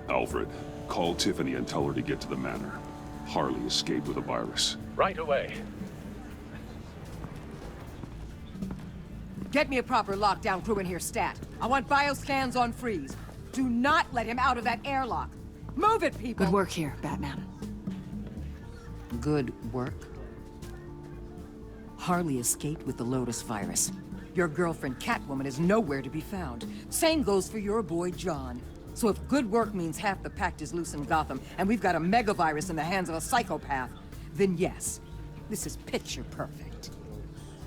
Alfred, call Tiffany and tell her to get to the manor. Harley escaped with a virus. Right away. Get me a proper lockdown crew in here, stat. I want bioscans on Freeze. Do not let him out of that airlock. Move it, people! Good work here, Batman. Good work? Harley escaped with the Lotus virus. Your girlfriend Catwoman is nowhere to be found. Same goes for your boy John. So if good work means half the pact is loose in Gotham, and we've got a megavirus in the hands of a psychopath, then yes, this is picture perfect.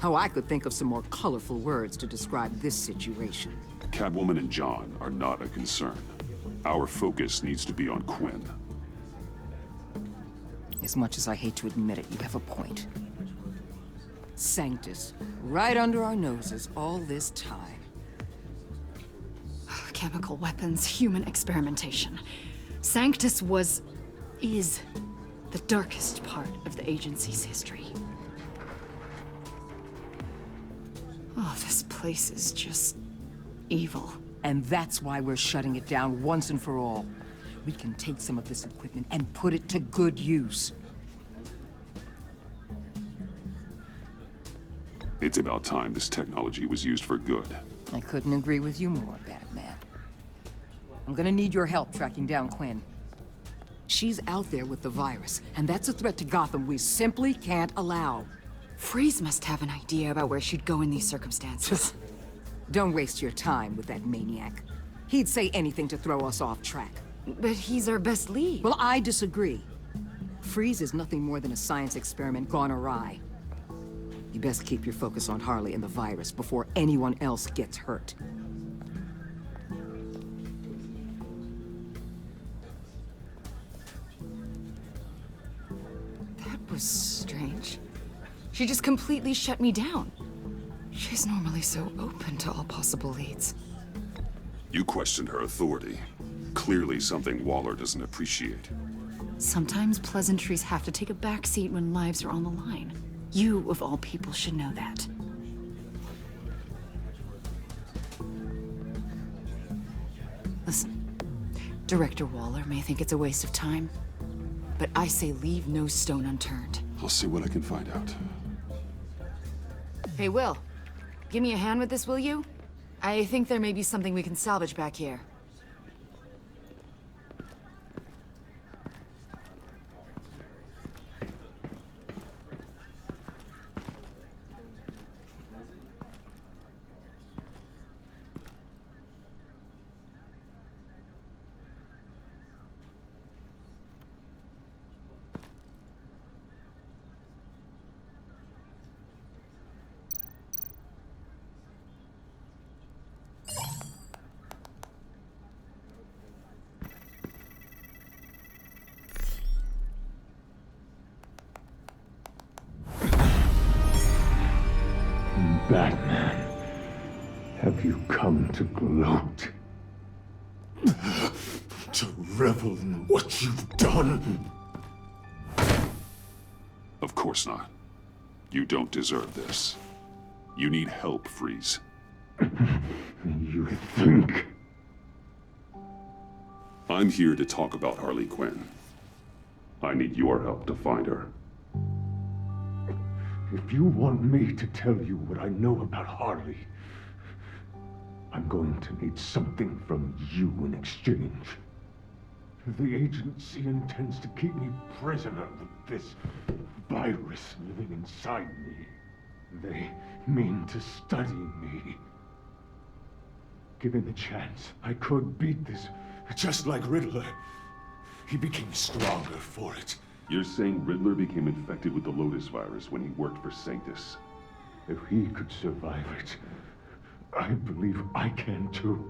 Oh, I could think of some more colorful words to describe this situation. Catwoman and John are not a concern. Our focus needs to be on Quinn. As much as I hate to admit it, you have a point. Sanctus, right under our noses all this time. Chemical weapons, human experimentation. Sanctus is the darkest part of the agency's history. Oh, this place is just evil. And that's why we're shutting it down once and for all. We can take some of this equipment and put it to good use. It's about time this technology was used for good. I couldn't agree with you more, Batman. I'm gonna need your help tracking down Quinn. She's out there with the virus, and that's a threat to Gotham we simply can't allow. Freeze must have an idea about where she'd go in these circumstances. Don't waste your time with that maniac. He'd say anything to throw us off track. But he's our best lead. Well, I disagree. Freeze is nothing more than a science experiment gone awry. You best keep your focus on Harley and the virus before anyone else gets hurt. That was strange. She just completely shut me down. She's normally so open to all possible leads. You questioned her authority. Clearly something Waller doesn't appreciate. Sometimes pleasantries have to take a backseat when lives are on the line. You, of all people, should know that. Listen, Director Waller may think it's a waste of time, but I say leave no stone unturned. I'll see what I can find out. Hey, Will. Give me a hand with this, will you? I think there may be something we can salvage back here. Batman, have you come to gloat? To revel in what you've done? Of course not. You don't deserve this. You need help, Freeze. You think? I'm here to talk about Harley Quinn. I need your help to find her. If you want me to tell you what I know about Harley, I'm going to need something from you in exchange. The agency intends to keep me prisoner with this virus living inside me. They mean to study me. Given the chance, I could beat this, just like Riddler. He became stronger for it. You're saying Riddler became infected with the Lotus virus when he worked for Sanctus? If he could survive it, I believe I can too.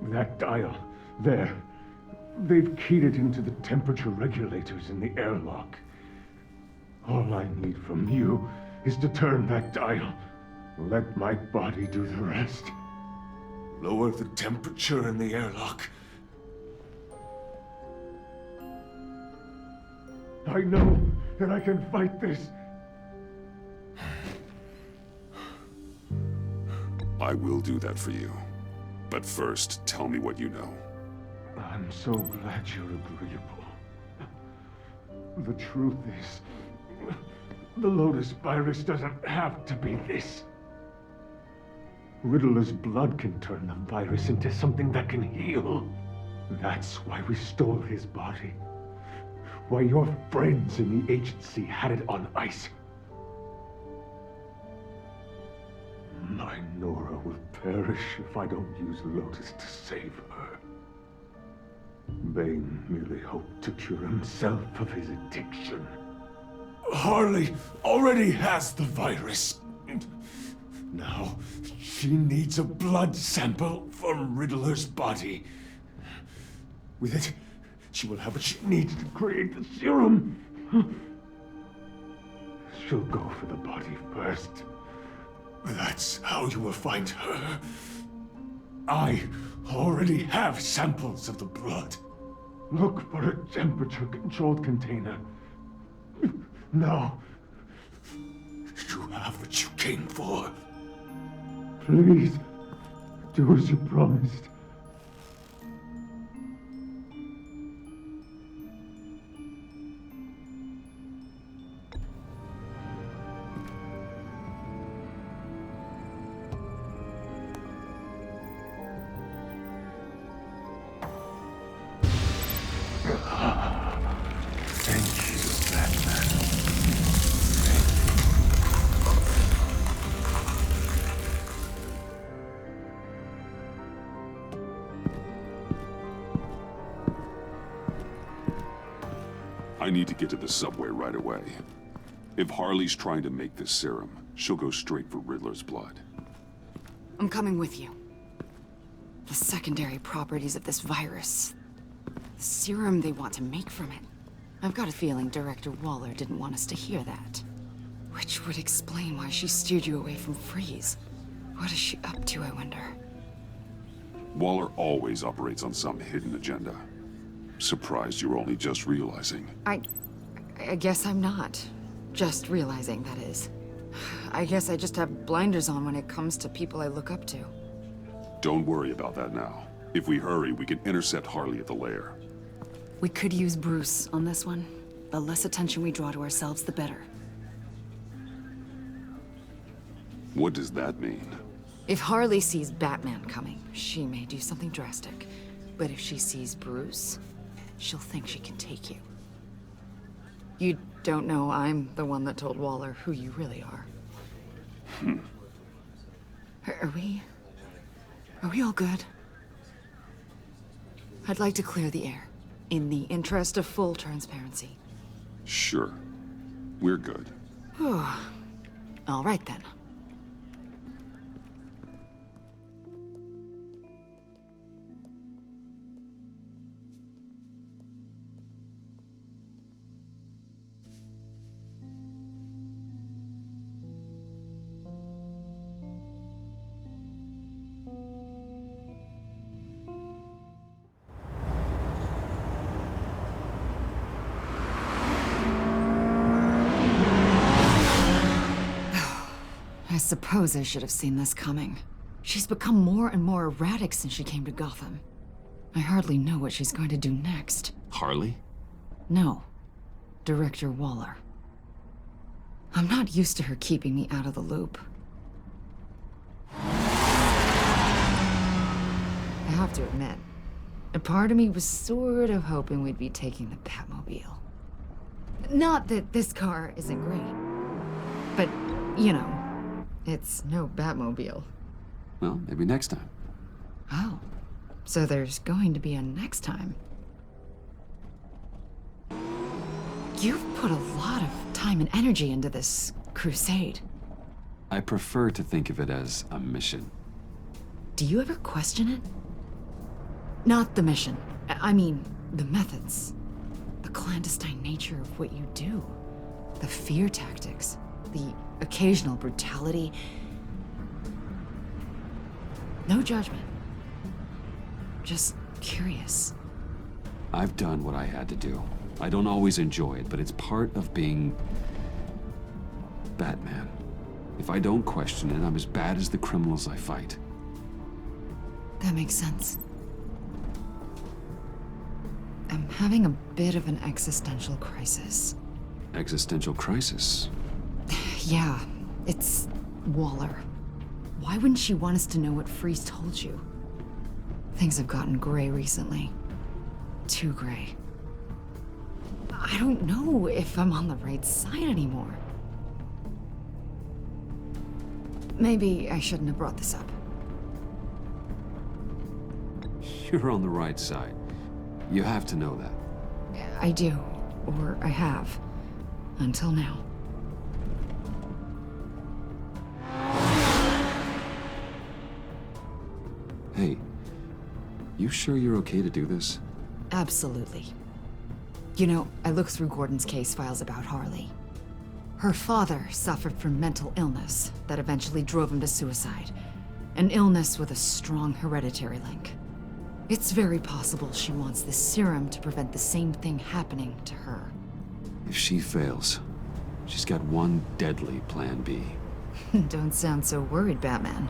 That dial, there. They've keyed it into the temperature regulators in the airlock. All I need from you is to turn that dial. Let my body do the rest. Lower the temperature in the airlock. I know that I can fight this. I will do that for you. But first, tell me what you know. I'm so glad you're agreeable. The truth is, the Lotus virus doesn't have to be this. Riddler's blood can turn the virus into something that can heal. That's why we stole his body. Why your friends in the agency had it on ice. My Nora will perish if I don't use Lotus to save her. Bane merely hoped to cure himself of his addiction. Harley already has the virus. Now, she needs a blood sample from Riddler's body. With it, she will have what she needs to create the serum. She'll go for the body first. That's how you will find her. I already have samples of the blood. Look for a temperature-controlled container. Now, you have what you came for. Please, do as you promised. Thank you, Batman. I need to get to the subway right away. If Harley's trying to make this serum, she'll go straight for Riddler's blood. I'm coming with you. The secondary properties of this virus. The serum they want to make from it. I've got a feeling Director Waller didn't want us to hear that. Which would explain why she steered you away from Freeze. What is she up to, I wonder? Waller always operates on some hidden agenda. Surprised you were only just realizing. I guess I'm not. Just realizing, that is. I guess I just have blinders on when it comes to people I look up to. Don't worry about that now. If we hurry, we can intercept Harley at the lair. We could use Bruce on this one. The less attention we draw to ourselves, the better. What does that mean? If Harley sees Batman coming, she may do something drastic. But if she sees Bruce, she'll think she can take you. You don't know I'm the one that told Waller who you really are. Are we all good? I'd like to clear the air, in the interest of full transparency. Sure. We're good. All right then. I suppose I should have seen this coming. She's become more and more erratic since she came to Gotham. I hardly know what she's going to do next. Harley? No. Director Waller. I'm not used to her keeping me out of the loop. I have to admit, a part of me was sort of hoping we'd be taking the Batmobile. Not that this car isn't great, but, you know, it's no Batmobile. Well, maybe next time. Oh, so there's going to be a next time. You've put a lot of time and energy into this crusade. I prefer to think of it as a mission. Do you ever question it? Not the mission. I mean, the methods. The clandestine nature of what you do. The fear tactics. The occasional brutality. No judgment. Just curious. I've done what I had to do. I don't always enjoy it, but it's part of being Batman. If I don't question it, I'm as bad as the criminals I fight. That makes sense. I'm having a bit of an existential crisis. Existential crisis? Yeah, it's Waller. Why wouldn't she want us to know what Freeze told you? Things have gotten gray recently. Too gray. I don't know if I'm on the right side anymore. Maybe I shouldn't have brought this up. You're on the right side. You have to know that. I do, or I have. Until now. Hey, you sure you're okay to do this? Absolutely. You know, I looked through Gordon's case files about Harley. Her father suffered from mental illness that eventually drove him to suicide. An illness with a strong hereditary link. It's very possible she wants this serum to prevent the same thing happening to her. If she fails, she's got one deadly plan B. Don't sound so worried, Batman.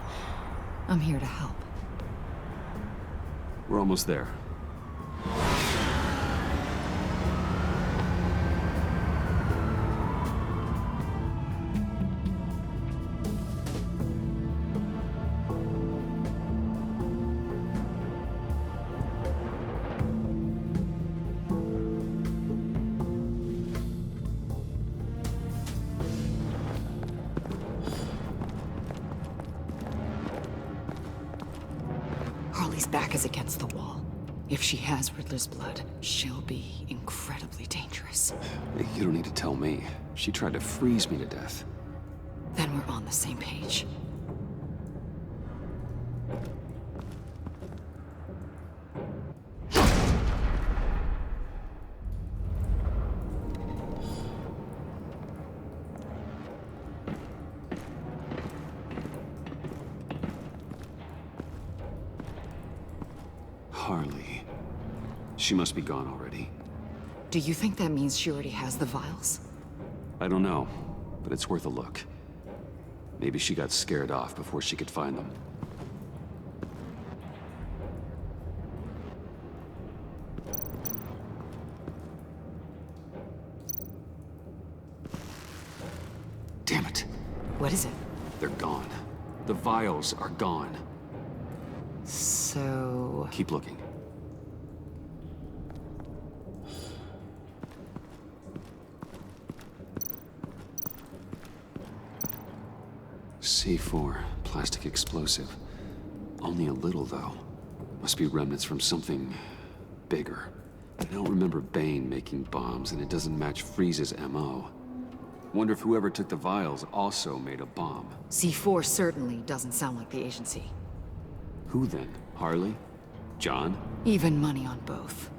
I'm here to help. We're almost there. Harley's back is against the wall. If she has Riddler's blood, she'll be incredibly dangerous. You don't need to tell me. She tried to freeze me to death. Then we're on the same page. Harley. She must be gone already. Do you think that means she already has the vials? I don't know, but it's worth a look. Maybe she got scared off before she could find them. Damn it. What is it? They're gone. The vials are gone. So... Keep looking. C4, plastic explosive. Only a little, though. Must be remnants from something bigger. I don't remember Bane making bombs, and it doesn't match Freeze's MO. Wonder if whoever took the vials also made a bomb. C4 certainly doesn't sound like the agency. Who then? Harley? John? Even money on both.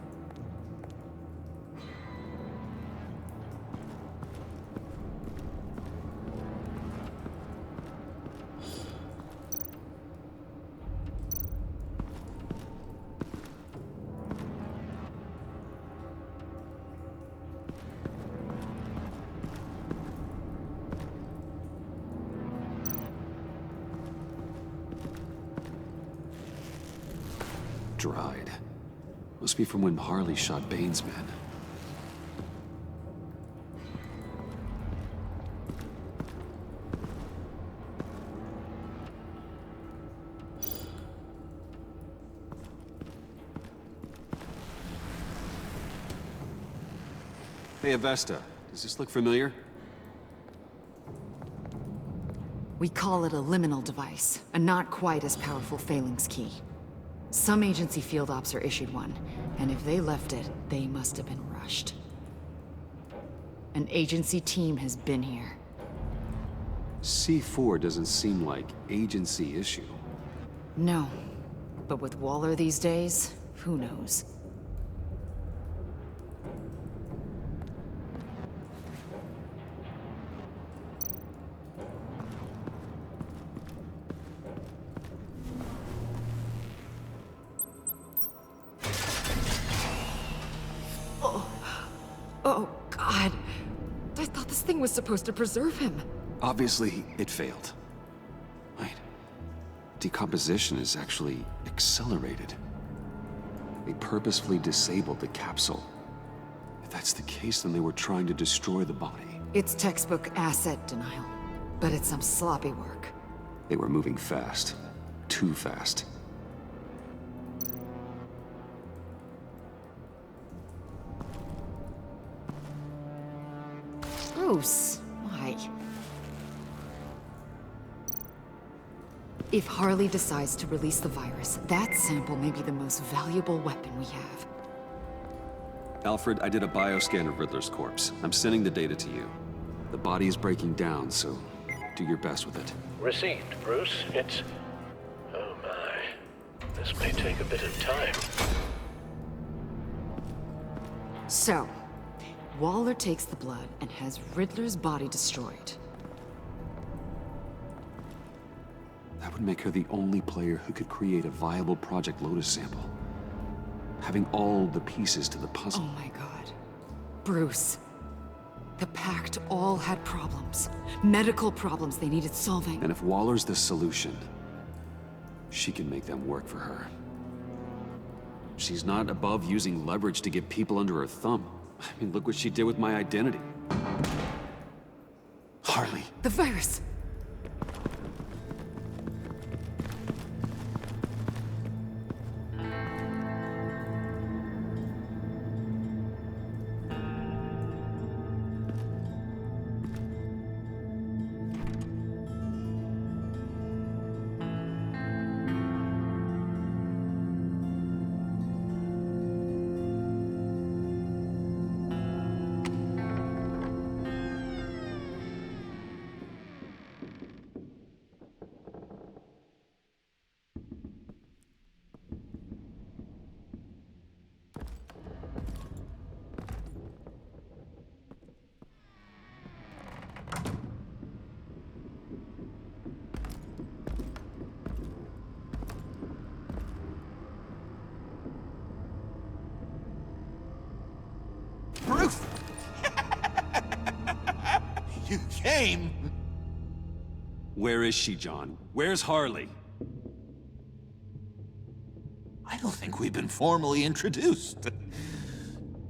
Dried. Must be from when Harley shot Bane's men. Hey, Avesta. Does this look familiar? We call it a liminal device, a not quite as powerful phalanx key. Some agency field ops are issued one, and if they left it, they must have been rushed. An agency team has been here. C4 doesn't seem like agency issue. No, but with Waller these days, who knows? Oh, God. I thought this thing was supposed to preserve him. Obviously, it failed. Wait. Decomposition is actually accelerated. They purposefully disabled the capsule. If that's the case, then they were trying to destroy the body. It's textbook asset denial, but it's some sloppy work. They were moving fast. Too fast. Bruce, why? If Harley decides to release the virus, that sample may be the most valuable weapon we have. Alfred, I did a bioscan of Riddler's corpse. I'm sending the data to you. The body is breaking down, so do your best with it. Received, Bruce. It's... Oh my. This may take a bit of time. So, Waller takes the blood and has Riddler's body destroyed. That would make her the only player who could create a viable Project Lotus sample. Having all the pieces to the puzzle. Oh my god. Bruce. The Pact all had problems. Medical problems they needed solving. And if Waller's the solution, she can make them work for her. She's not above using leverage to get people under her thumb. I mean, look what she did with my identity. Harley. The virus! Bruce! You came! Where is she, John? Where's Harley? I don't think we've been formally introduced.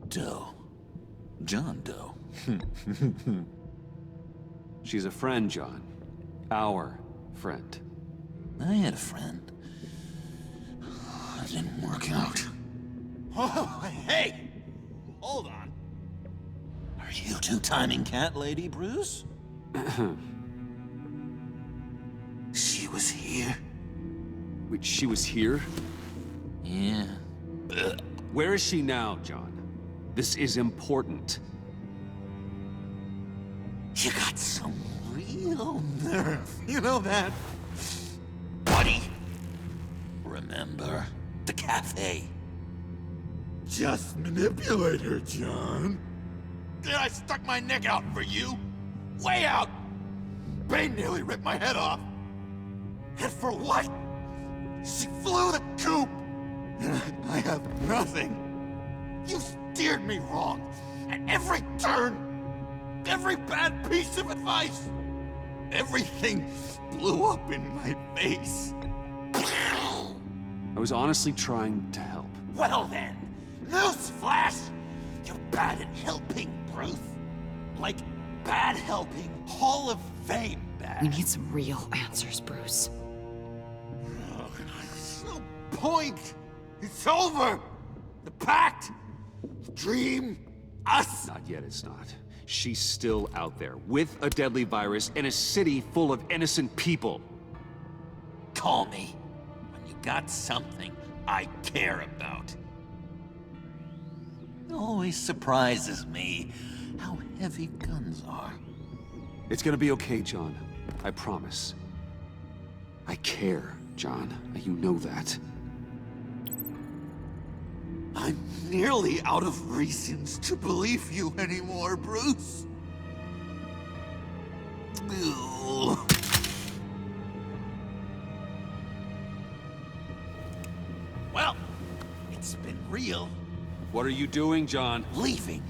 Doe. John Doe. She's a friend, John. Our friend. I had a friend. It didn't work out. Oh, hey! Hold on. Are you two-timing cat lady, Bruce? She was here. Wait, she was here? Yeah. Where is she now, John? This is important. You got some real nerve. You know that? Buddy. Remember the cafe? Just manipulate her, John. Then I stuck my neck out for you. Way out. Bane nearly ripped my head off. And for what? She flew the coop. And I have nothing. You steered me wrong. At every turn. Every bad piece of advice. Everything blew up in my face. I was honestly trying to help. Well then, newsflash! You're bad at helping, Bruce. Like, bad helping Hall of Fame bad. We need some real answers, Bruce. Oh, there's no point! It's over! The Pact! The dream! Us! Not yet, it's not. She's still out there, with a deadly virus in a city full of innocent people. Call me when you got something I care about. It always surprises me how heavy guns are. It's gonna be okay, John. I promise. I care, John. You know that. I'm nearly out of reasons to believe you anymore, Bruce. Ugh. Well, it's been real. What are you doing, John? Leaving.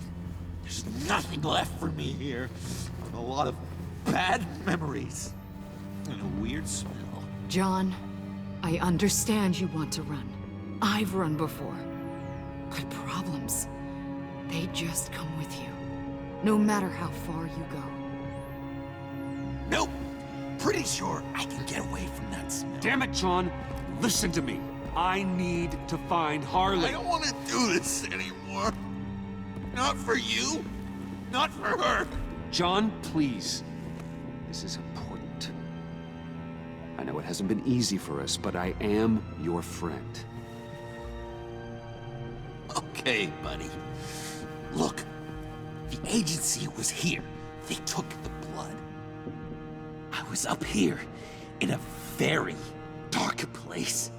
There's nothing left for me here. A lot of bad memories. And a weird smell. John, I understand you want to run. I've run before. But problems, they just come with you. No matter how far you go. Nope. Pretty sure I can get away from that smell. Damn it, John! Listen to me. I need to find Harley. I don't want to do this anymore. Not for you. Not for her. John, please. This is important. I know it hasn't been easy for us, but I am your friend. Okay, buddy. Look, the agency was here. They took the blood. I was up here in a very dark place.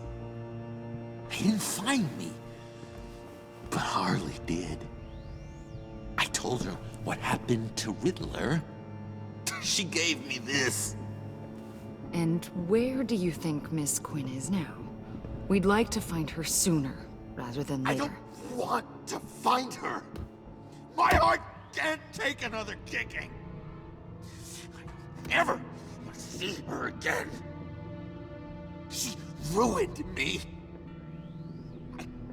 They didn't find me, but Harley did. I told her what happened to Riddler. She gave me this. And where do you think Miss Quinn is now? We'd like to find her sooner, rather than I later. don't want to find her. My heart can't take another kicking. I don't ever want to see her again. She ruined me.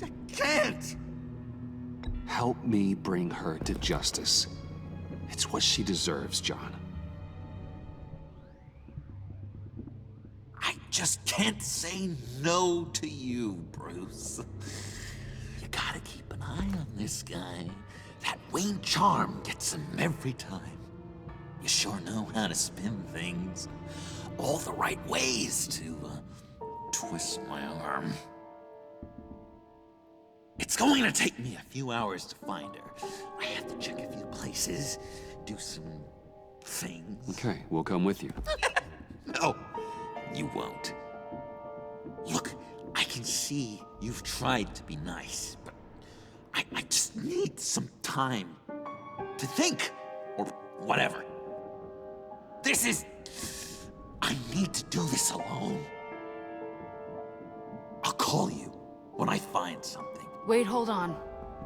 I can't. Help me bring her to justice. It's what she deserves, John. I just can't say no to you, Bruce. You gotta keep an eye on this guy. That Wayne charm gets him every time. You sure know how to spin things. All the right ways to twist my arm. It's going to take me a few hours to find her. I have to check a few places, do some things. Okay, we'll come with you. No, you won't. Look, I can see you've tried to be nice, but I just need some time to think, or whatever. I need to do this alone. I'll call you when I find something. Wait, hold on.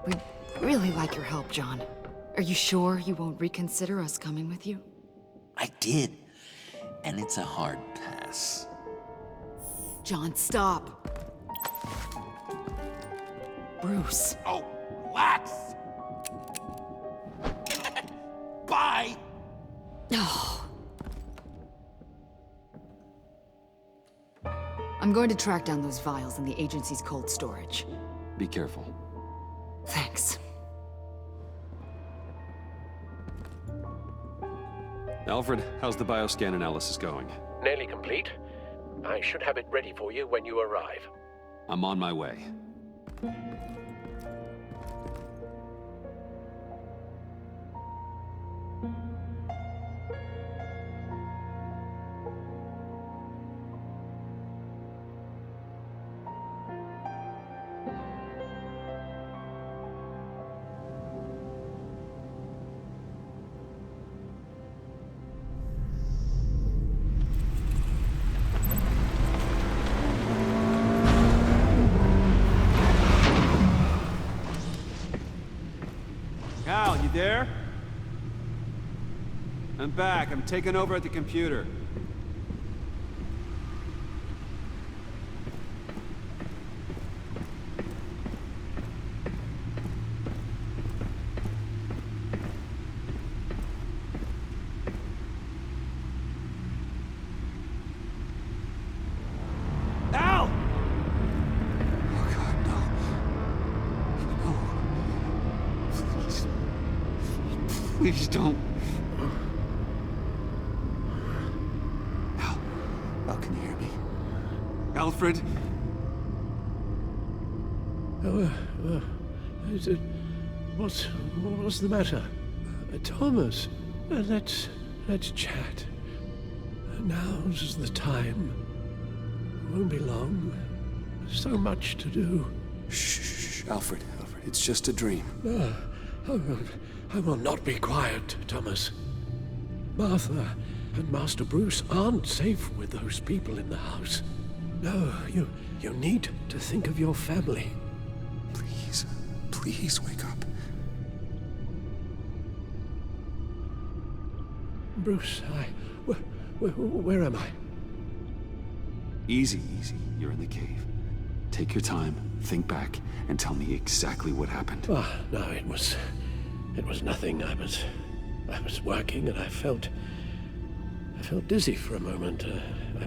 We'd really like your help, John. Are you sure you won't reconsider us coming with you? I did, and it's a hard pass. John, stop. Bruce. Oh, relax! Bye! Oh. I'm going to track down those vials in the agency's cold storage. Be careful. Thanks. Alfred, how's the bioscan analysis going? Nearly complete. I should have it ready for you when you arrive. I'm on my way. Cal, you there? I'm back. I'm taking over at the computer. Al! Oh, God, no. No. Please. Please don't. Al, can you hear me? Alfred? What's the matter? Thomas, let's chat. Now's the time. Won't be long. So much to do. Shh, Alfred, it's just a dream. I will not be quiet, Thomas. Martha and Master Bruce aren't safe with those people in the house. No, you need to think of your family. Please wake up. Bruce, where am I? Easy, easy. You're in the cave. Take your time, think back, and tell me exactly what happened. Ah, no, it was nothing. I was working and I felt dizzy for a moment. I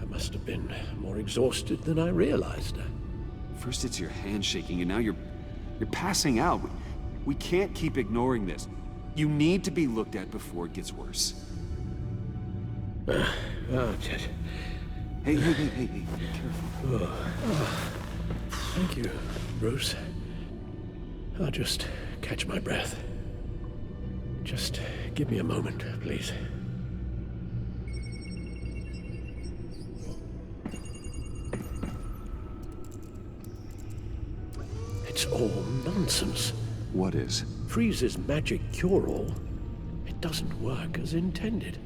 must have been more exhausted than I realized. First it's your hand shaking, and now you're passing out. We can't keep ignoring this. You need to be looked at before it gets worse. Just... Hey, be careful. Thank you, Bruce. I'll just catch my breath. Just give me a moment, please. It's all nonsense. What is? Freeze's magic cure-all. It doesn't work as intended.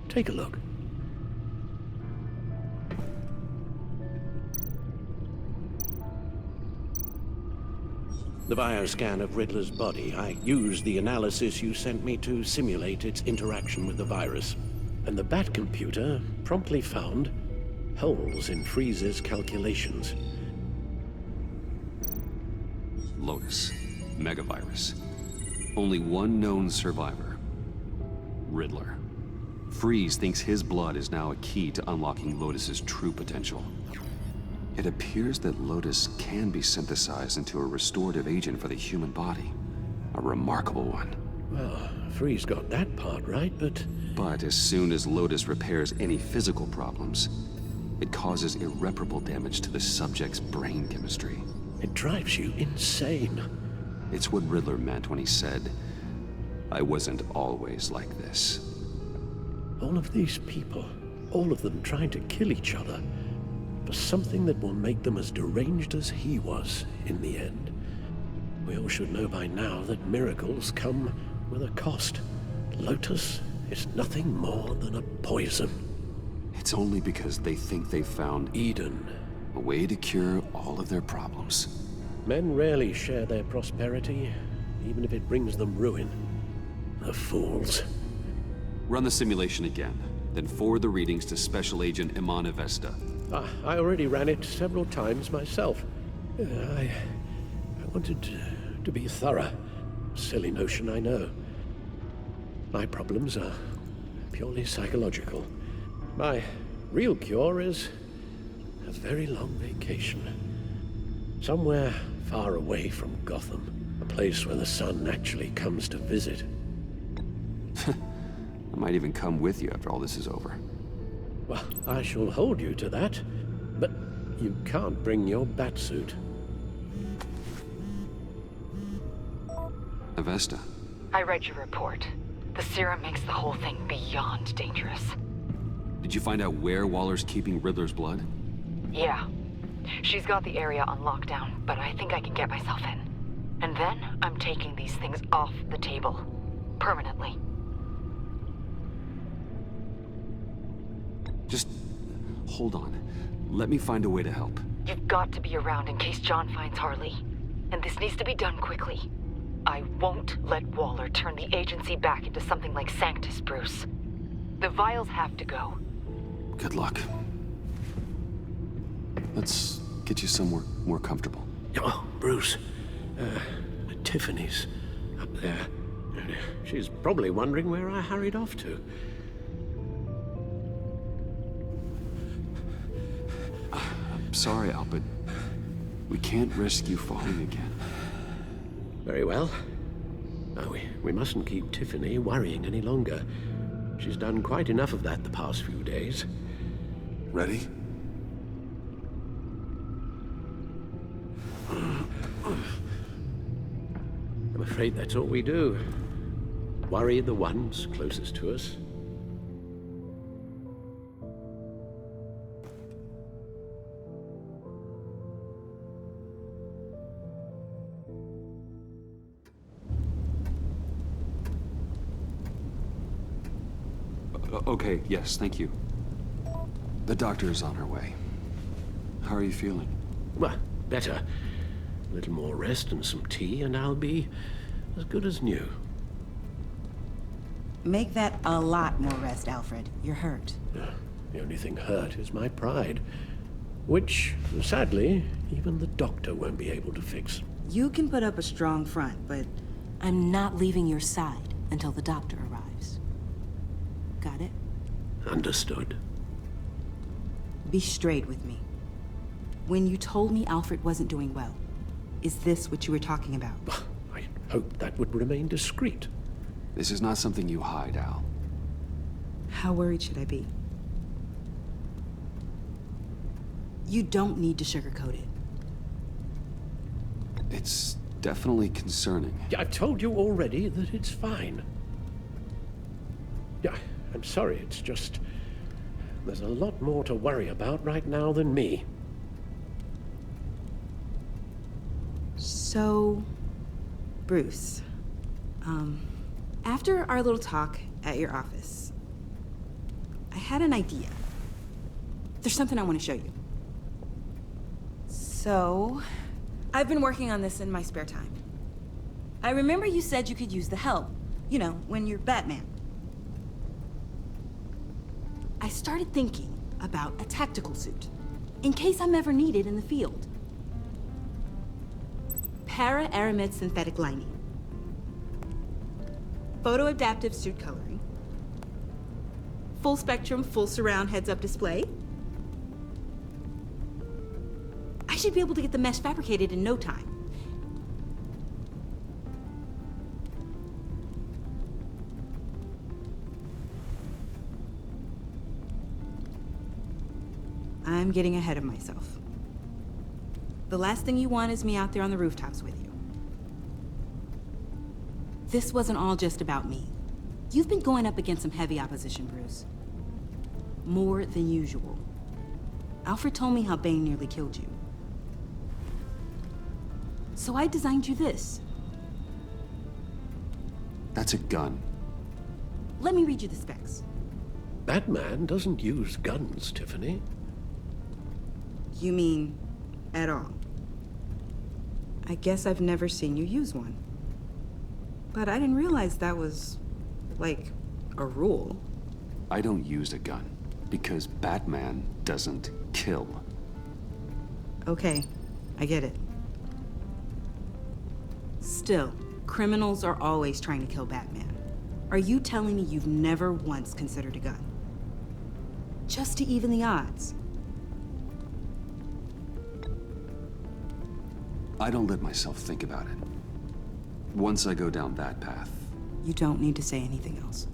Take a look. The bioscan of Riddler's body. I used the analysis you sent me to simulate its interaction with the virus. And the Bat computer promptly found holes in Freeze's calculations. Lotus. Megavirus. Only one known survivor. Riddler. Freeze thinks his blood is now a key to unlocking Lotus's true potential. It appears that Lotus can be synthesized into a restorative agent for the human body. A remarkable one. Well, Freeze got that part right, but... But as soon as Lotus repairs any physical problems, it causes irreparable damage to the subject's brain chemistry. It drives you insane. It's what Riddler meant when he said, "I wasn't always like this." All of these people, all of them trying to kill each other, for something that will make them as deranged as he was in the end. We all should know by now that miracles come with a cost. Lotus is nothing more than a poison. It's only because they think they've found Eden. a way to cure all of their problems. Men rarely share their prosperity, even if it brings them ruin. The fools. Run the simulation again, then forward the readings to Special Agent Imana Vesta. I already ran it several times myself. I wanted to be thorough. Silly notion, I know. My problems are purely psychological. My real cure is a very long vacation. Somewhere far away from Gotham. A place where the sun actually comes to visit. I might even come with you after all this is over. Well, I shall hold you to that. But you can't bring your batsuit. Avesta. I read your report. The serum makes the whole thing beyond dangerous. Did you find out where Waller's keeping Riddler's blood? Yeah. She's got the area on lockdown, but I think I can get myself in. And then I'm taking these things off the table. Permanently. Just hold on. Let me find a way to help. You've got to be around in case John finds Harley. And this needs to be done quickly. I won't let Waller turn the agency back into something like Sanctus, Bruce. The vials have to go. Good luck. Let's get you somewhere more comfortable. Oh, Bruce. Tiffany's up there. She's probably wondering where I hurried off to. I'm sorry, Al, but we can't risk you falling again. Very well. No, we mustn't keep Tiffany worrying any longer. She's done quite enough of that the past few days. Ready? I'm afraid that's all we do. Worry the ones closest to us. Okay, yes, thank you. The doctor is on her way. How are you feeling? Well, better. A little more rest and some tea, and I'll be as good as new. Make that a lot more rest, Alfred. You're hurt. The only thing hurt is my pride, which, sadly, even the doctor won't be able to fix. You can put up a strong front, but I'm not leaving your side until the doctor arrives. Got it? Understood. be straight with me. When you told me Alfred wasn't doing well, is this what you were talking about? I hoped that would remain discreet. This is not something you hide, Al. How worried should I be? You don't need to sugarcoat it. It's definitely concerning. Yeah, I've told you already that it's fine. Yeah, I'm sorry, it's just... there's a lot more to worry about right now than me. So, Bruce, after our little talk at your office, I had an idea. There's something I want to show you. So, I've been working on this in my spare time. I remember you said you could use the help, you know, when you're Batman. I started thinking about a tactical suit, in case I'm ever needed in the field. Para-aramid synthetic lining. Photo-adaptive suit coloring. Full spectrum, full surround heads-up display. I should be able to get the mesh fabricated in no time. I'm getting ahead of myself. The last thing you want is me out there on the rooftops with you. This wasn't all just about me. You've been going up against some heavy opposition, Bruce. More than usual. Alfred told me how Bane nearly killed you. So I designed you this. That's a gun. Let me read you the specs. Batman doesn't use guns, Tiffany. You mean at all? I guess I've never seen you use one. But I didn't realize that was, like, a rule. I don't use a gun because Batman doesn't kill. Okay, I get it. Still, criminals are always trying to kill Batman. Are you telling me you've never once considered a gun? Just to even the odds? I don't let myself think about it. Once I go down that path... You don't need to say anything else.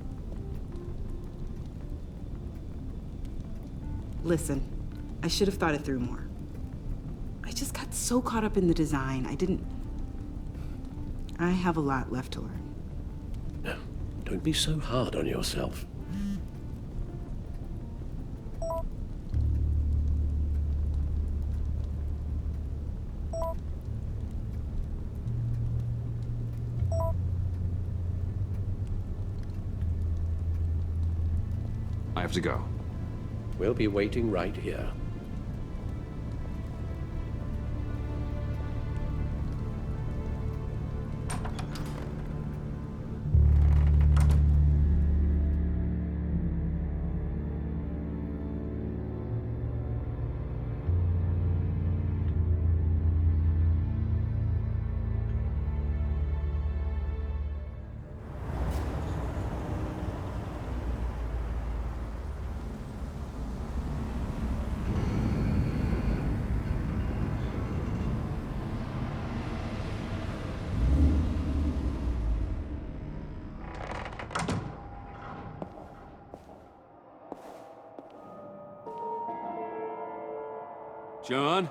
Listen, I should have thought it through more. I just got so caught up in the design, I have a lot left to learn. No, don't be so hard on yourself. I have to go. We'll be waiting right here. John?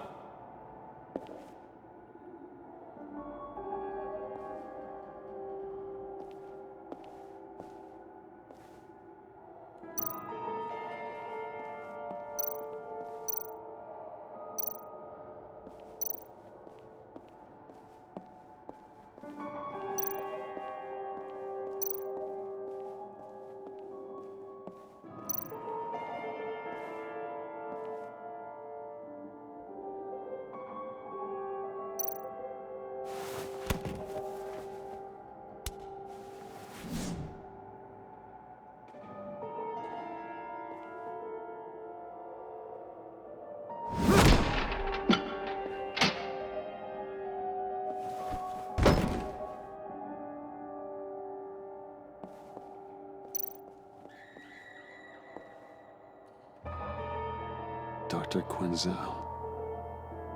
Dr. Quinzel.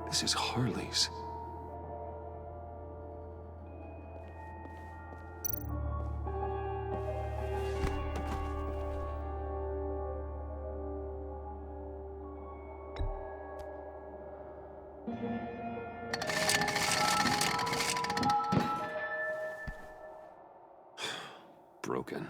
This is Harley's. Broken.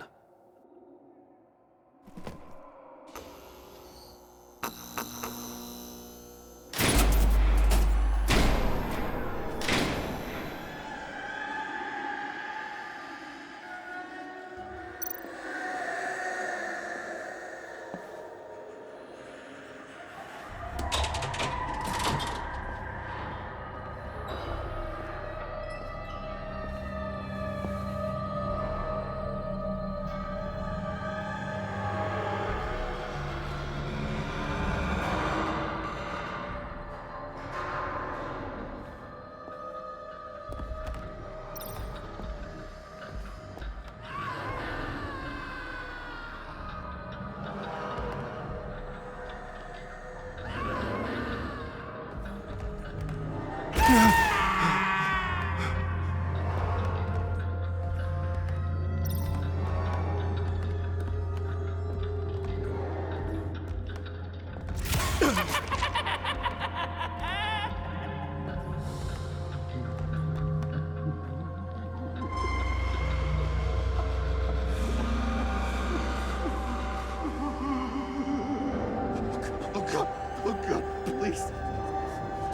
Oh God, please.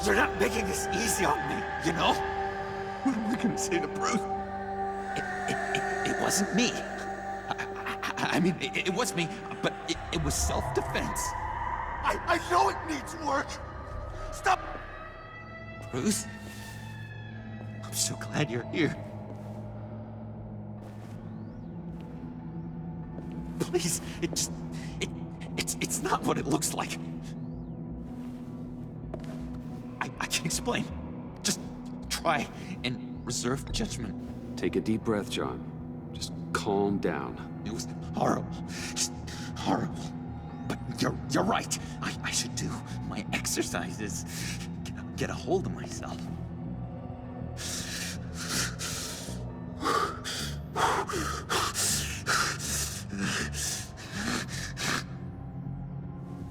You're not making this easy on me, you know? What am I gonna say to Bruce? It wasn't me. I mean, it was me, but it was self-defense. I know it needs work. Stop! Bruce? I'm so glad you're here. Please, it's not what it looks like. I can explain. Just try and reserve judgment. Take a deep breath, John. Just calm down. It was horrible. Just horrible. But you're right. I should do my exercises. Get a hold of myself.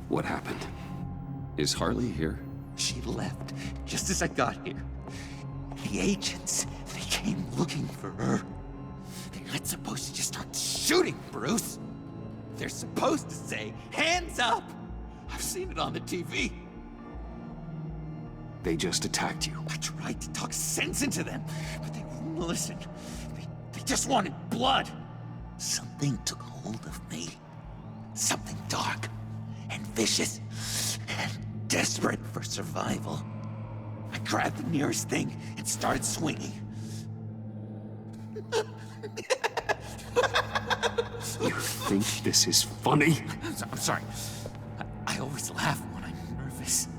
What happened? Is Harley here? She left just as I got here. The agents, they came looking for her. They're not supposed to just start shooting, Bruce. They're supposed to say, hands up! I've seen it on the TV. They just attacked you. I tried to talk sense into them, but they wouldn't listen. They just wanted blood. Something took hold of me. Something dark and vicious and desperate for survival. I grabbed the nearest thing and started swinging. You think this is funny? I'm sorry. I always laugh when I'm nervous.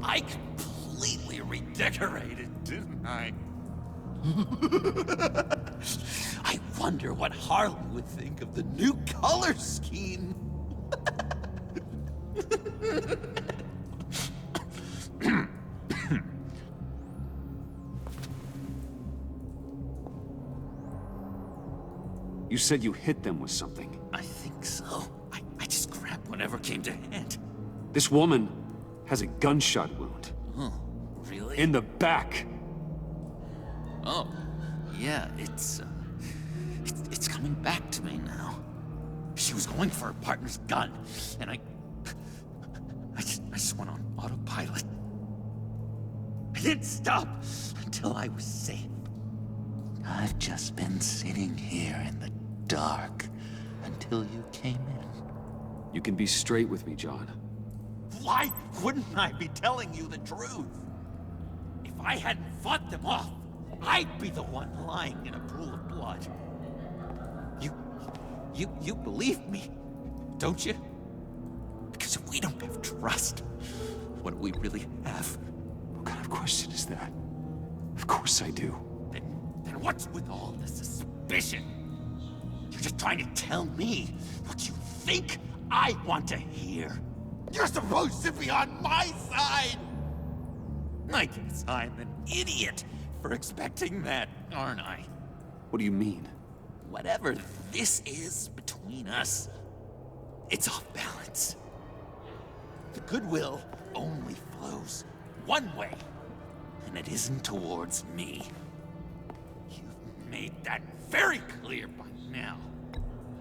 I completely redecorated, didn't I? I wonder what Harley would think of the new color scheme. You said you hit them with something. I think so. I just grabbed whatever came to hand. This woman has a gunshot wound. Oh, really? In the back. Oh, yeah, it's coming back to me now. She was going for her partner's gun, and I just went on autopilot. I didn't stop until I was safe. I've just been sitting here in the dark until you came in. You can be straight with me, John. Why wouldn't I be telling you the truth? If I hadn't fought them off, I'd be the one lying in a pool of blood. You believed me. don't you? Because if we don't have trust, what do we really have? What kind of question is that? Of course I do. Then what's with all the suspicion? You're just trying to tell me what you think I want to hear. You're supposed to be on my side! I guess I'm an idiot for expecting that, aren't I? What do you mean? Whatever this is between us, it's off balance. The goodwill only flows one way, and it isn't towards me. You've made that very clear by now.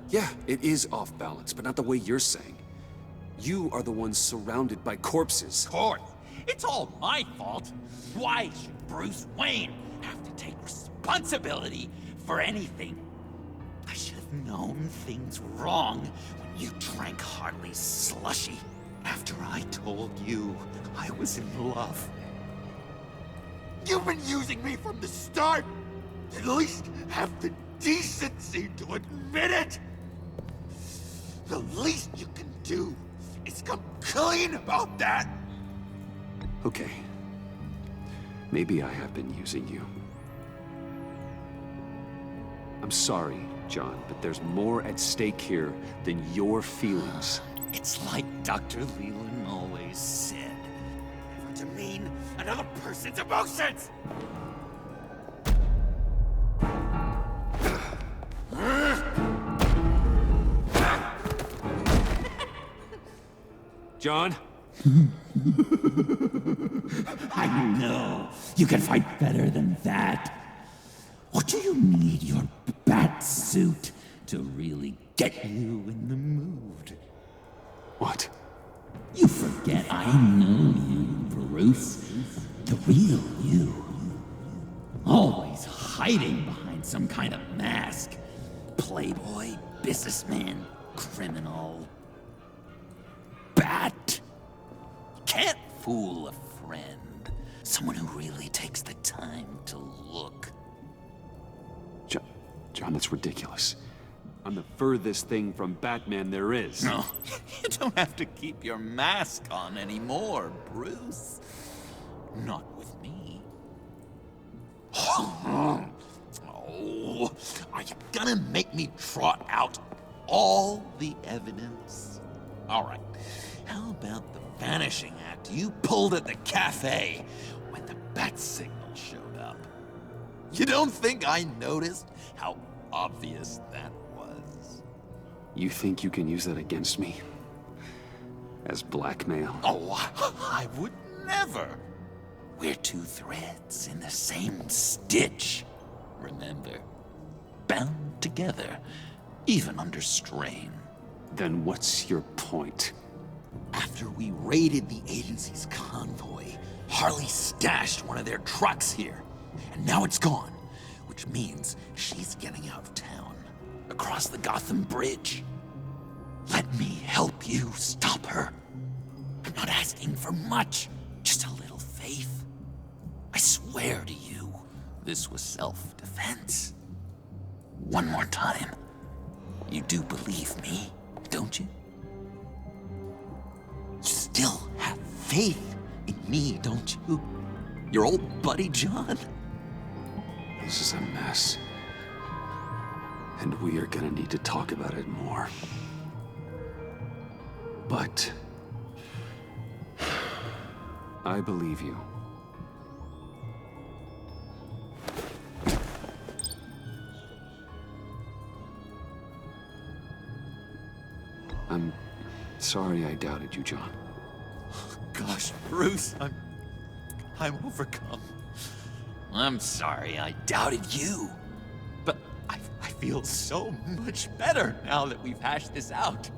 Yeah, it is off balance, but not the way you're saying. You are the one surrounded by corpses. Of course, it's all my fault. Why should Bruce Wayne have to take responsibility for anything? I should have known things were wrong when you drank Harley's slushy after I told you I was in love. You've been using me from the start! At least have the decency to admit it! The least you can do is come clean about that! Okay. Maybe I have been using you. I'm sorry, John, but there's more at stake here than your feelings. It's like Dr. Leland always said. Never demean another person's emotions! John? I know you can fight better than that. Or do you need your bat suit to really get you in the mood? What? You forget I know you, Bruce. The real you. Always hiding behind some kind of mask. Playboy, businessman, criminal. Bat. You can't fool a friend. Someone who really takes the time to look. John, that's ridiculous. I'm the furthest thing from Batman there is. No, you don't have to keep your mask on anymore, Bruce. Not with me. Oh, are you gonna make me trot out all the evidence? All right, how about the vanishing act you pulled at the cafe when the bat signal showed up? You don't think I noticed how obvious that was? You think you can use that against me? As blackmail? Oh, I would never. We're two threads in the same stitch, remember? Bound together, even under strain. Then what's your point? After we raided the agency's convoy, Harley stashed one of their trucks here. And now it's gone, which means she's getting out of town, across the Gotham Bridge. Let me help you stop her. I'm not asking for much, just a little faith. I swear to you, this was self-defense. One more time. You do believe me, don't you? You still have faith in me, don't you? Your old buddy, John? This is a mess. And we are gonna need to talk about it more. But I believe you. I'm sorry I doubted you, John. Gosh, Bruce, I'm overcome. I'm sorry I doubted you. But I feel so much better now that we've hashed this out.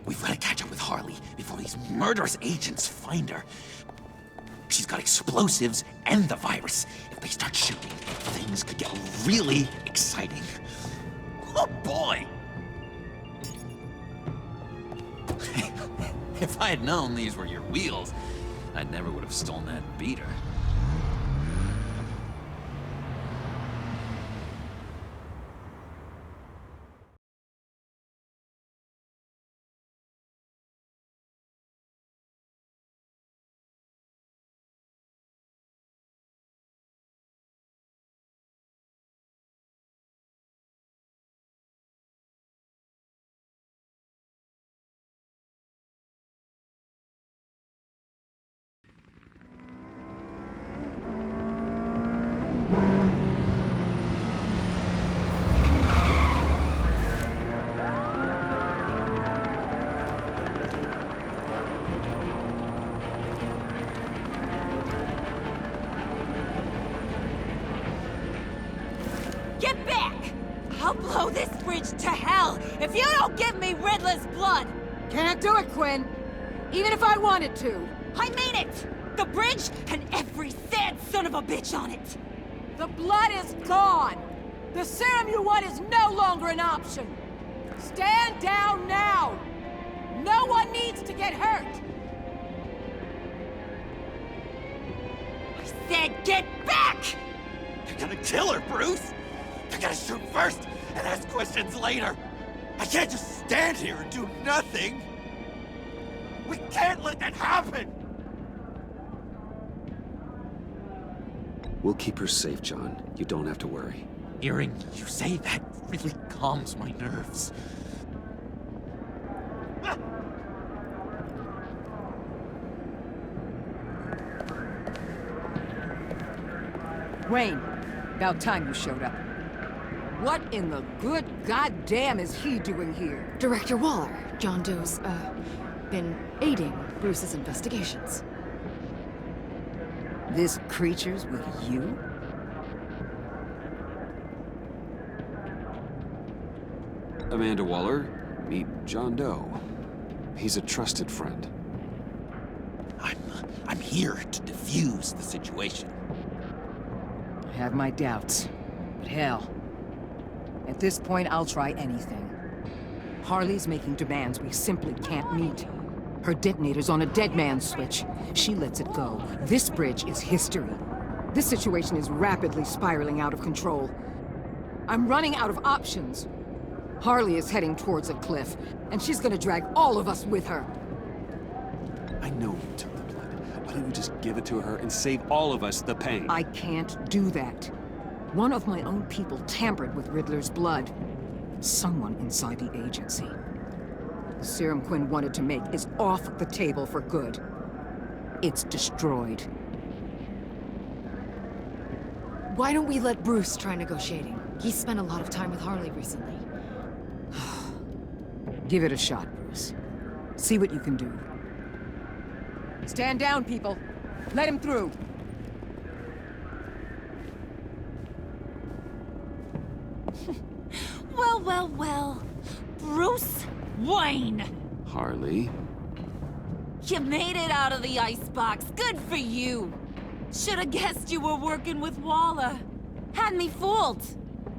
We've got to catch up with Harley before these murderous agents find her. She's got explosives and the virus. If they start shooting, things could get really exciting. Oh boy! If I had known these were your wheels, I never would have stolen that beater. I'll blow this bridge to hell if you don't give me Riddler's blood! Can't do it, Quinn. Even if I wanted to. I mean it! The bridge and every sad son of a bitch on it! The blood is gone! The serum you want is no longer an option! Stand down now! No one needs to get hurt! I said get back! You're gonna kill her, Bruce! You're gonna shoot first and ask questions later! I can't just stand here and do nothing! We can't let that happen! We'll keep her safe, John. You don't have to worry. Hearing you say that really calms my nerves. Wayne, about time you showed up. What in the good goddamn is he doing here? Director Waller, John Doe's, been aiding Bruce's investigations. This creature's with you? Amanda Waller, meet John Doe. He's a trusted friend. I'm here to defuse the situation. I have my doubts. But hell, at this point I'll try anything. Harley's making demands we simply can't meet. Her detonator's on a dead man's switch. She lets it go. This bridge is history. This situation is rapidly spiraling out of control. I'm running out of options. Harley is heading towards a cliff, and she's gonna drag all of us with her. I know you took the blood. Why don't you just give it to her and save all of us the pain? I can't do that. One of my own people tampered with Riddler's blood. Someone inside the agency. The serum Quinn wanted to make is off the table for good. It's destroyed. Why don't we let Bruce try negotiating? He's spent a lot of time with Harley recently. Give it a shot, Bruce. See what you can do. Stand down, people. Let him through. Well, well, well. Bruce Wayne! Harley? You made it out of the icebox. Good for you. Should have guessed you were working with Waller. Had me fooled.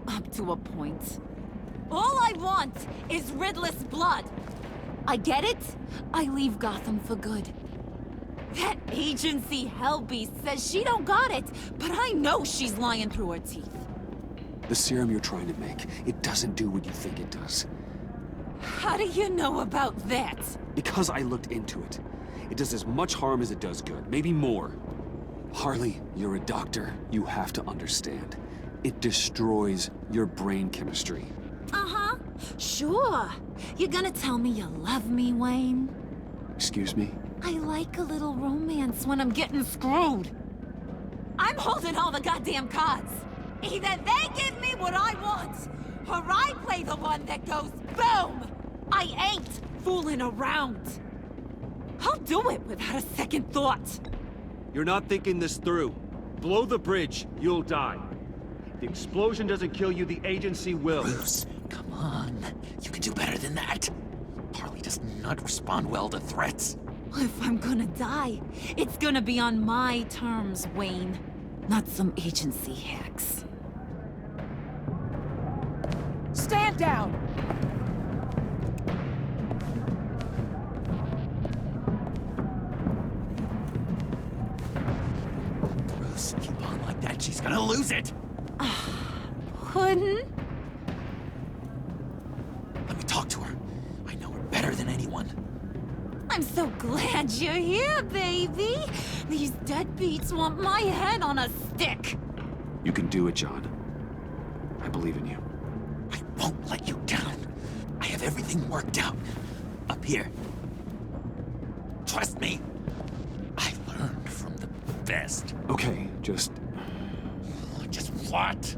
Up to a point. All I want is Riddler's blood. I get it. I leave Gotham for good. That agency hellbeast says she don't got it, but I know she's lying through her teeth. The serum you're trying to make, it doesn't do what you think it does. How do you know about that? Because I looked into it. It does as much harm as it does good, maybe more. Harley, you're a doctor. You have to understand. It destroys your brain chemistry. Uh-huh. Sure. You're gonna tell me you love me, Wayne? Excuse me? I like a little romance when I'm getting screwed. I'm holding all the goddamn cards. Either they give me what I want, or I play the one that goes boom! I ain't fooling around. I'll do it without a second thought. You're not thinking this through. Blow the bridge, you'll die. If the explosion doesn't kill you, the agency will. Bruce, come on. You can do better than that. Harley does not respond well to threats. If I'm gonna die, it's gonna be on my terms, Wayne. Not some agency hacks. Stand down! Bruce, keep on like that, she's gonna lose it. Puddin'? Let me talk to her. I know her better than anyone. I'm so glad you're here, baby. These deadbeats want my head on a stick. You can do it, John. I believe in you. I won't let you down. I have everything worked out. Up here. Trust me. I learned from the best. Okay, just Just what?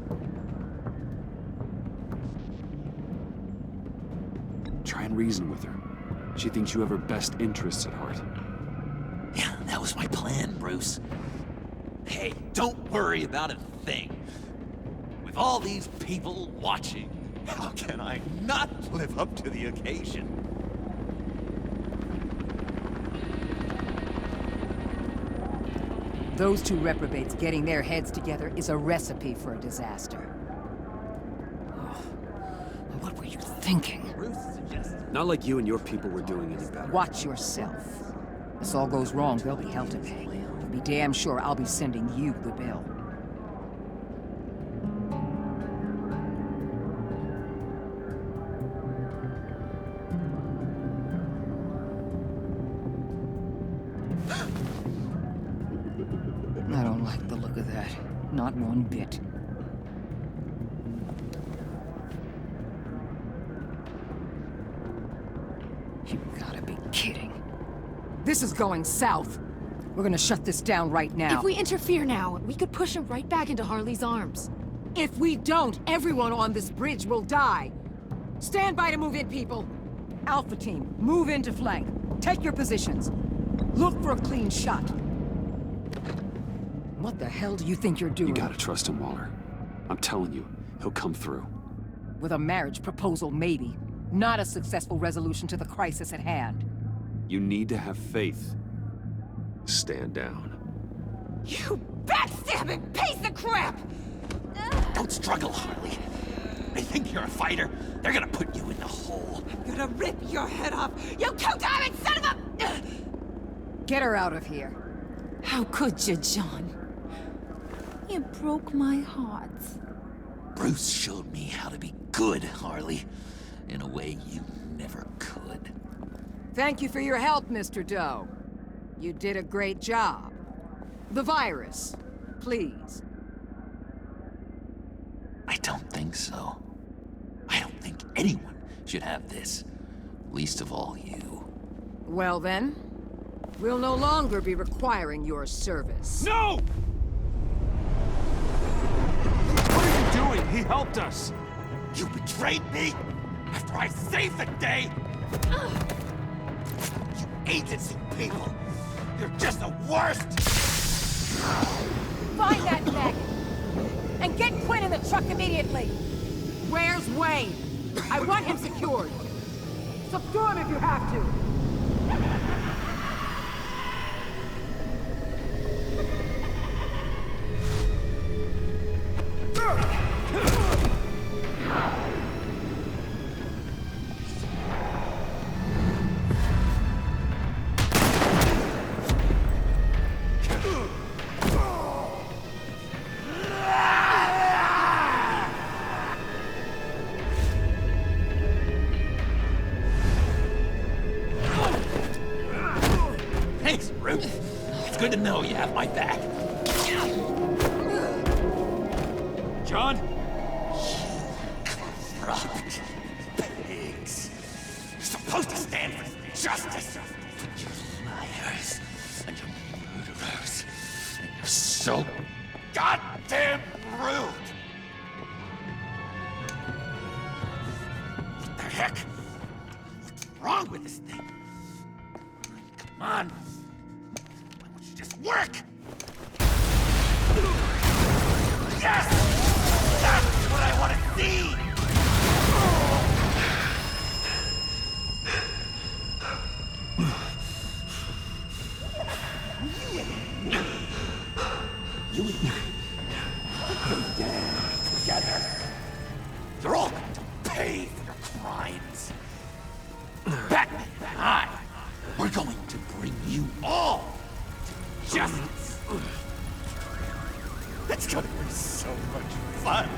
try and reason with her. She thinks you have her best interests at heart. Yeah, that was my plan, Bruce. Hey, don't worry about a thing. With all these people watching, How can I not live up to the occasion? Those two reprobates getting their heads together is a recipe for a disaster. Oh, what were you thinking? Not like you and your people were doing any better. Watch yourself. This all goes wrong, they'll be hell to pay. Be damn sure I'll be sending you the bill. I don't like the look of that. Not one bit. You gotta be kidding. This is going south. We're gonna shut this down right now. If we interfere now, we could push him right back into Harley's arms. If we don't, everyone on this bridge will die. Stand by to move in, people. Alpha team, move into flank. Take your positions. Look for a clean shot. What the hell do you think you're doing? You gotta trust him, Waller. I'm telling you, he'll come through. With a marriage proposal, maybe. Not a successful resolution to the crisis at hand. You need to have faith. Stand down. You backstabbing piece of crap! Don't struggle, Harley. They think you're a fighter. They're gonna put you in the hole. I'm gonna rip your head off, you two-diamond son of a... Get her out of here. How could you, John? You broke my heart. Bruce showed me how to be good, Harley. In a way you never could. Thank you for your help, Mr. Doe. You did a great job. The virus, please. I don't think so. I don't think anyone should have this. Least of all you. Well then, we'll no longer be requiring your service. No! What are you doing? He helped us. You betrayed me after I saved the day! You agency people! You're just the worst! Find that maggot! And get Quinn in the truck immediately! Where's Wayne? I want him secured! Subdue him if you have to! Thanks, Brute. It's good to know you have my back. John? Corrupt pigs. You're supposed to stand for justice. But you're liars. And you're murderers. And you're so goddamn rude. What the heck? What's wrong with this thing? Come on. Why don't you just work? Yes! That's what I want to see! You and me. Put them together. You're all going to pay for your crimes. Batman and I, we're going to bring you all to justice. It's gonna be so much fun.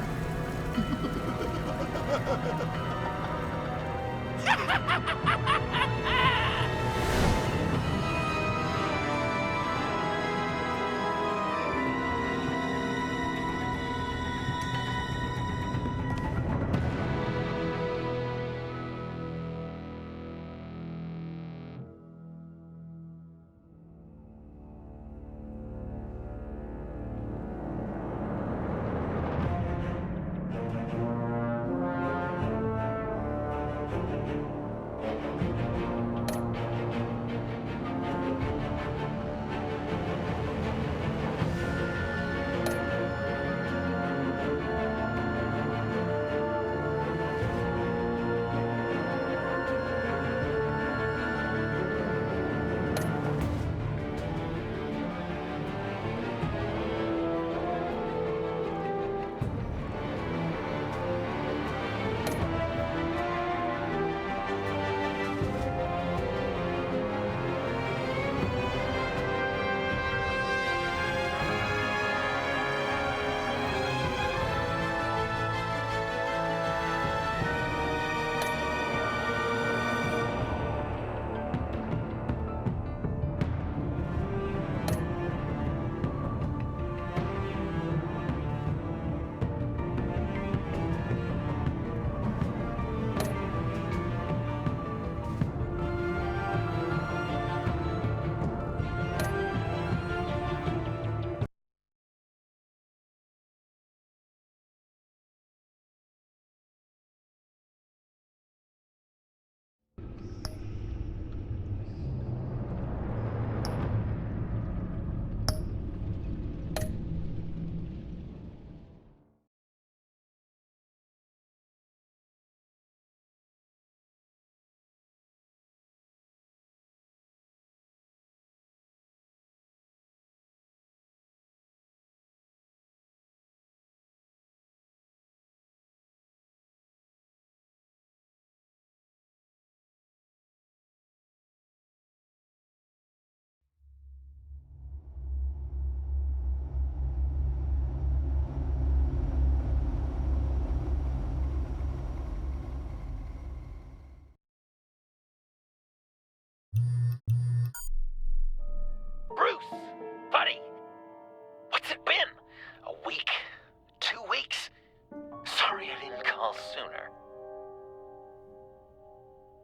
sooner.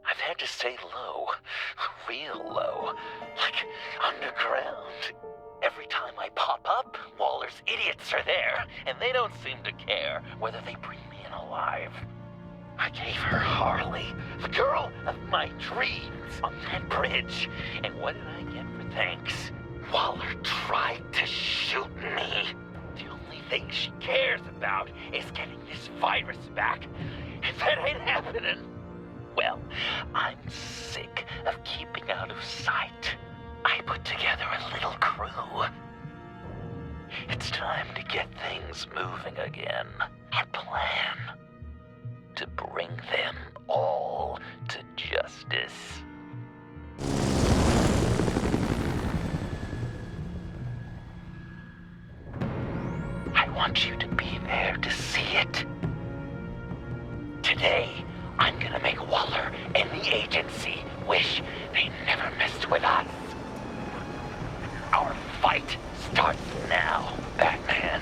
I've had to stay low, real low, like underground. Every time I pop up, Waller's idiots are there, and they don't seem to care whether they bring me in alive. I gave her Harley, the girl of my dreams, on that bridge. And what did I get for thanks? Waller tried to shoot me. The only thing she cares about is getting this virus back. If that ain't happening, well, I'm sick of keeping out of sight. I put together a little crew. It's time to get things moving again. Our plan: to bring them all to justice. I want you to be there to see it. Today, I'm gonna make Waller and the agency wish they never messed with us. Our fight starts now, Batman.